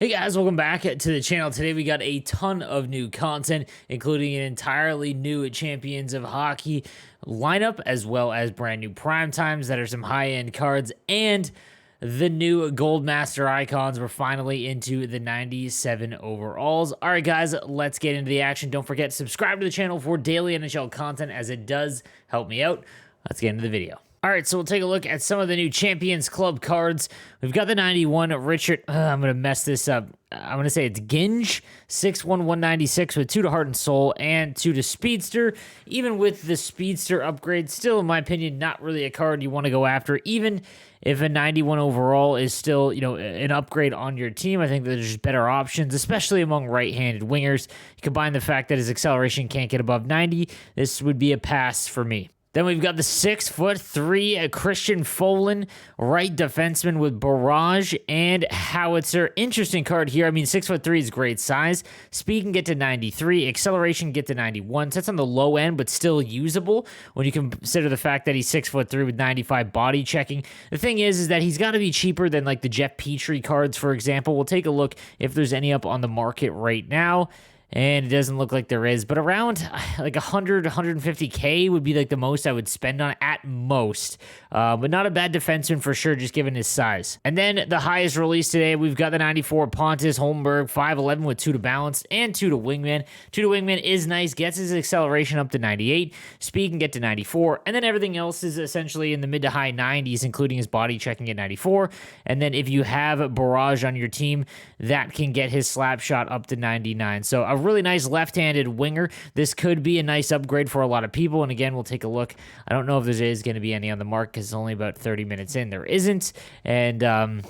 Hey guys, welcome back to the channel. Today we got a ton of new content, including an entirely new Champions of Hockey lineup, as well as brand new prime times that are some high-end cards, and the new Gold Master icons. We're finally into the 97 overalls. All right, guys, let's get into the action. Don't forget to subscribe to the channel for daily NHL content, as it does help me out. Let's get into the video. All right, so we'll take a look at some of the new Champions Club cards. We've got the 91 Richard. I'm going to mess this up. I'm going to say it's GYNGE, 6'1", 196 with 2 to Heart and Soul and 2 to Speedster. Even with the Speedster upgrade, still, in my opinion, not really a card you want to go after. Even if a 91 overall is still, an upgrade on your team, I think that there's just better options, especially among right-handed wingers. You combine the fact that his acceleration can't get above 90, this would be a pass for me. Then we've got the 6'3" Christian FOLIN, right defenseman with barrage and howitzer. Interesting card here. I mean, 6'3" is great size. Speed can get to 93. Acceleration get to 91. So that's on the low end, but still usable when you consider the fact that he's 6'3" with 95 body checking. The thing is that he's got to be cheaper than like the Jeff Petrie cards, for example. We'll take a look if there's any up on the market right now. And it doesn't look like there is, but around like 100, 150K would be like the most I would spend on it at most. But not a bad defenseman for sure, just given his size. And then the highest release today, we've got the 94 Pontus HOLMBERG, 5'11" with 2 to balance and 2 to wingman. 2 to wingman is nice, gets his acceleration up to 98, speed can get to 94, and then everything else is essentially in the mid to high 90s, including his body checking at 94. And then if you have barrage on your team, that can get his slap shot up to 99. So a really nice left-handed winger. This could be a nice upgrade for a lot of people. And again, we'll take a look. I don't know if there is going to be any on the market because it's only about 30 minutes in. There isn't. And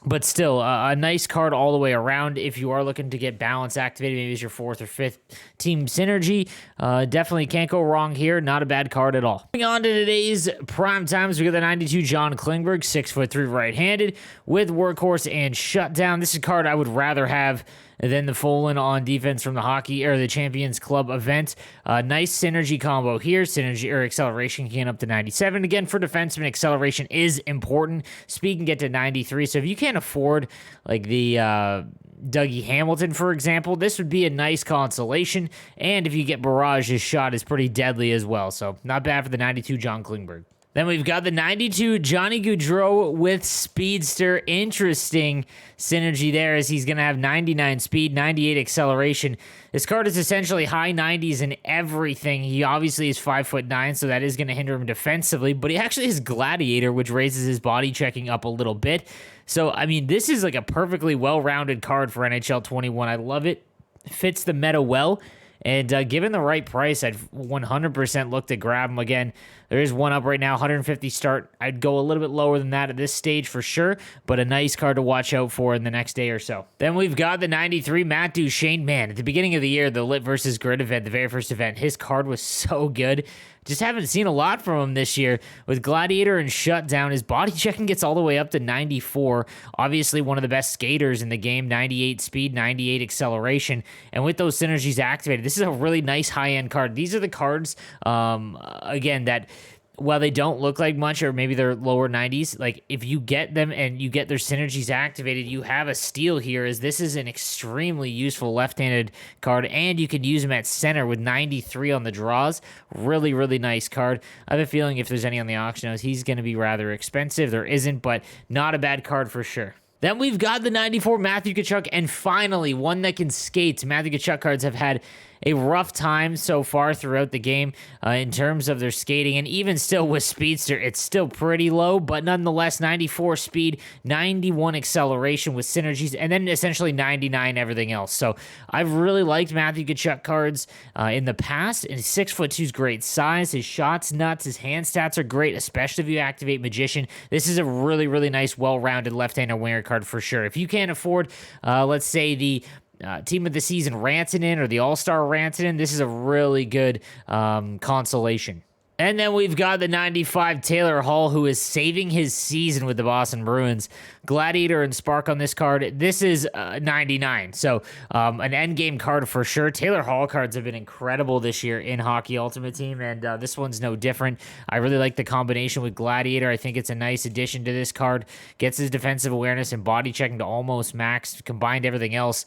but still, a nice card all the way around. If you are looking to get balance activated, maybe it's your 4th or 5th team synergy. Definitely can't go wrong here. Not a bad card at all. Moving on to today's prime times, we got the 92 John KLINGBERG, 6'3" right-handed with workhorse and shutdown. This is a card I would rather have than the FOLIN on defense from the hockey or the Champions Club event. Nice synergy combo here. Synergy or acceleration can up to 97. Again, for defenseman, acceleration is important. Speed can get to 93. So if you can't afford like the Dougie Hamilton, for example, this would be a nice consolation. And if you get barrage, his shot is pretty deadly as well. So not bad for the 92 John KLINGBERG. Then we've got the 92 Johnny Gaudreau with Speedster. Interesting synergy there, as he's going to have 99 speed, 98 acceleration. This card is essentially high 90s in everything. He obviously is 5'9", so that is going to hinder him defensively, but he actually has Gladiator, which raises his body checking up a little bit. So, I mean, this is like a perfectly well-rounded card for NHL 21. I love it. Fits the meta well. And given the right price, I'd 100% look to grab him. Again, there is one up right now, 150 start. I'd go a little bit lower than that at this stage for sure, but a nice card to watch out for in the next day or so. Then we've got the 93 Matt Duchene. Man, at the beginning of the year, the Lit versus Grid event, the very first event, his card was so good. Just haven't seen a lot from him this year. With Gladiator and Shutdown, his body checking gets all the way up to 94. Obviously, one of the best skaters in the game, 98 speed, 98 acceleration. And with those synergies activated, this is a really nice high-end card. These are the cards, again, that while they don't look like much, or maybe they're lower 90s, like if you get them and you get their synergies activated, you have a steal here, as this is an extremely useful left-handed card, and you can use them at center with 93 on the draws. Really, really nice card. I have a feeling if there's any on the auction house, he's going to be rather expensive. There isn't, but not a bad card for sure. Then we've got the 94 Matthew Tkachuk, and finally, one that can skate. Matthew Tkachuk cards have had a rough time so far throughout the game in terms of their skating, and even still with Speedster, it's still pretty low, but nonetheless, 94 speed, 91 acceleration with synergies, and then essentially 99 everything else. So I've really liked Matthew Tkachuk cards in the past, and 6'2" is great size. His shot's nuts. His hand stats are great, especially if you activate Magician. This is a really, really nice, well-rounded left-handed winger card for sure. If you can't afford, let's say, the Team of the Season Rantanen or the All-Star Rantanen, this is a really good consolation. And then we've got the 95 Taylor Hall, who is saving his season with the Boston Bruins. Gladiator and Spark on this card. This is 99, so an endgame card for sure. Taylor Hall cards have been incredible this year in Hockey Ultimate Team, and this one's no different. I really like the combination with Gladiator. I think it's a nice addition to this card. Gets his defensive awareness and body checking to almost max, combined everything else.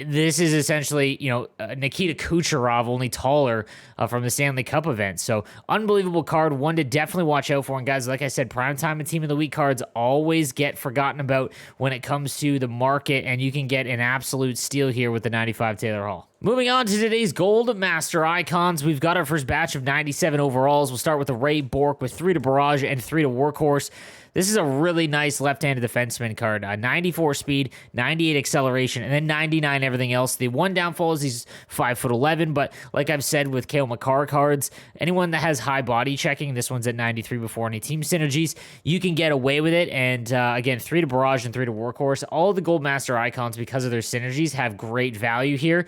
This is essentially, Nikita Kucherov, only taller, from the Stanley Cup event. So, unbelievable card, one to definitely watch out for. And guys, like I said, Primetime and Team of the Week cards always get forgotten about when it comes to the market, and you can get an absolute steal here with the 95 Taylor Hall. Moving on to today's Gold Master Icons, we've got our first batch of 97 overalls. We'll start with the Ray Bourque with 3 to Barrage and 3 to Workhorse. This is a really nice left-handed defenseman card. 94 speed, 98 acceleration, and then 99 everything else. The one downfall is he's 5'11", but like I've said with Cale Makar cards, anyone that has high body checking, this one's at 93 before any team synergies, you can get away with it. And again, 3 to Barrage and 3 to Workhorse. All of the Gold Master Icons, because of their synergies, have great value here.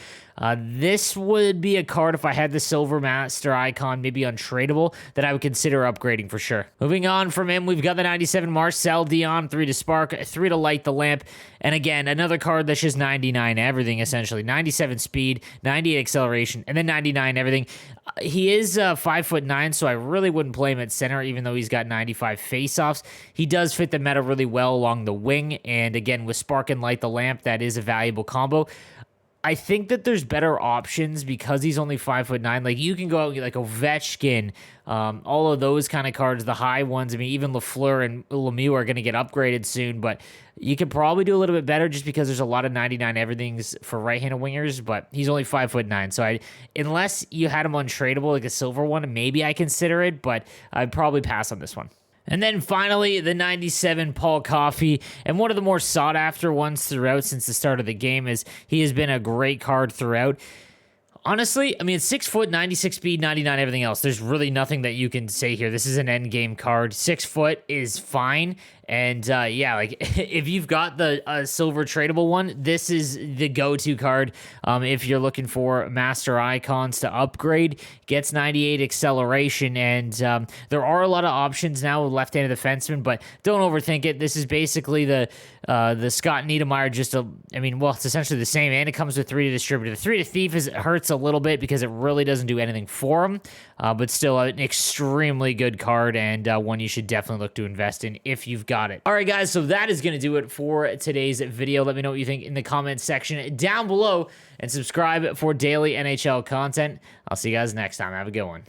This would be a card, if I had the Silver Master Icon, maybe untradeable, that I would consider upgrading for sure. Moving on from him, we've got the 97 Marcel Dionne, 3 to Spark, 3 to Light the Lamp, and again, another card that's just 99 everything, essentially. 97 speed, 98 acceleration, and then 99 everything. He is 5'9", so I really wouldn't play him at center, even though he's got 95 faceoffs. He does fit the meta really well along the wing, and again, with Spark and Light the Lamp, that is a valuable combo. I think that there's better options because he's only 5'9". Like, you can go out like Ovechkin, all of those kind of cards, the high ones. I mean, even Lafleur and Lemieux are going to get upgraded soon, but you could probably do a little bit better just because there's a lot of 99 everythings for right-handed wingers, but he's only 5'9". So unless you had him untradeable, like a silver one, maybe I consider it, but I'd probably pass on this one. And then finally, the 97 Paul Coffey, and one of the more sought-after ones throughout since the start of the game, is he has been a great card throughout. Honestly, I mean, it's 6 foot, 96 speed, 99 everything else. There's really nothing that you can say here. This is an endgame card. 6 foot is fine. And yeah, like if you've got the silver tradable one, this is the go-to card. If you're looking for master icons to upgrade, gets 98 acceleration, and there are a lot of options now with left-handed defensemen, but don't overthink it. This is basically the Scott Niedermayer, it's essentially the same, and it comes with 3 to distributor. The 3 to thief hurts a little bit because it really doesn't do anything for him, but still an extremely good card, and one you should definitely look to invest in if you've got it. All right, guys, so that is going to do it for today's video. Let me know what you think in the comments section down below, and subscribe for daily NHL content. I'll see you guys next time. Have a good one.